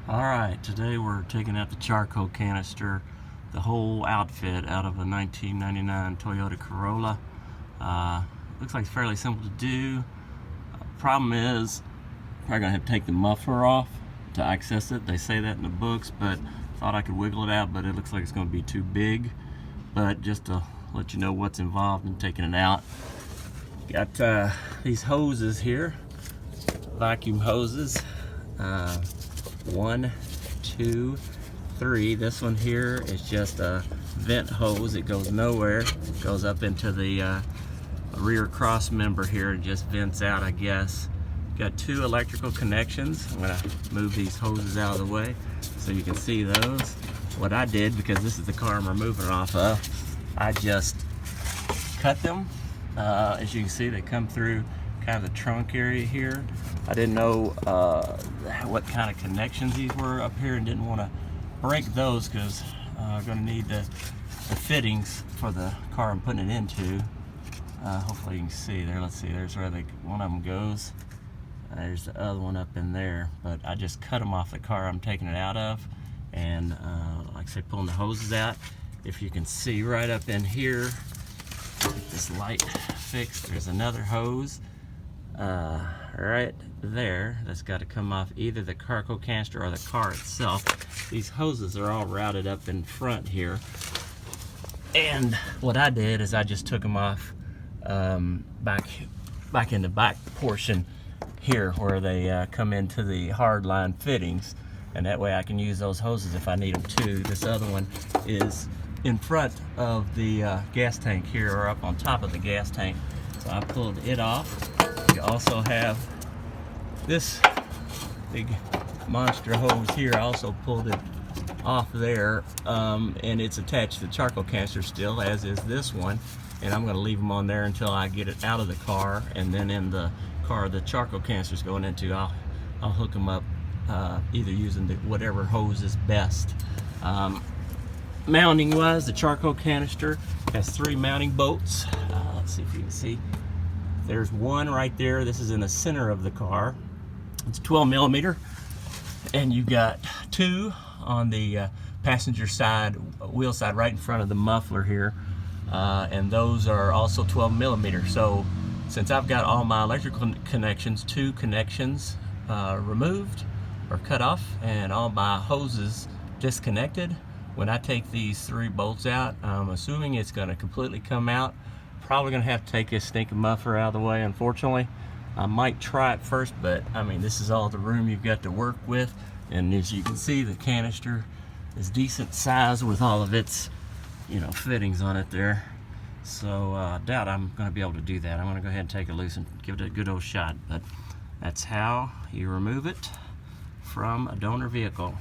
Alright, today we're taking out the charcoal canister, the whole outfit out of a 1999 Toyota Corolla. Looks like it's fairly simple to do. Problem is, probably gonna have to take the muffler off to access it. They say that in the books, but thought I could wiggle it out, but it looks like it's gonna be too big. But just to let you know what's involved in taking it out. Got these hoses here, vacuum hoses. 1, 2, 3. This one here is just a vent hose. It goes nowhere. It goes up into the rear cross member here and just vents out, I guess. Got 2 electrical connections. I'm gonna move these hoses out of the way so you can see those. What I did, because this is the car I'm removing it off of, I just cut them. As you can see, they come through kind of the trunk area here. I didn't know what kind of connections these were up here and didn't want to break those because I'm going to need the fittings for the car I'm putting it into. Hopefully you can see there. Let's see, there's where one of them goes. There's the other one up in there, but I just cut them off the car I'm taking it out of, and like I said, pulling the hoses out. If you can see right up in here, get this light fixed, there's another hose right there that's got to come off either the charcoal canister or the car itself. These hoses are all routed up in front here, and what I did is I just took them off back in the back portion here where they come into the hard line fittings, and that way I can use those hoses if I need them too. This other one is in front of the gas tank here, or up on top of the gas tank, so I pulled it off. You also have this big monster hose here. I also pulled it off there, and it's attached to the charcoal canister still, as is this one, and I'm going to leave them on there until I get it out of the car, and then in the car the charcoal canister is going into, I'll hook them up either using whatever hose is best. Mounting wise, the charcoal canister has 3 mounting bolts. Let's see if you can see. There's one right there. This is in the center of the car. It's 12 millimeter, and you got 2 on the passenger side, wheel side, right in front of the muffler here, and those are also 12 millimeter. So since I've got all my electrical connections, 2 connections removed or cut off, and all my hoses disconnected, when I take these 3 bolts out, I'm assuming it's going to completely come out. Probably gonna have to take this stinking muffler out of the way, unfortunately. I might try it first, but I mean, this is all the room you've got to work with, and as you can see, the canister is decent size with all of its, fittings on it there. So I doubt I'm gonna be able to do that. I'm gonna go ahead and take it loose and give it a good old shot, but that's how you remove it from a donor vehicle.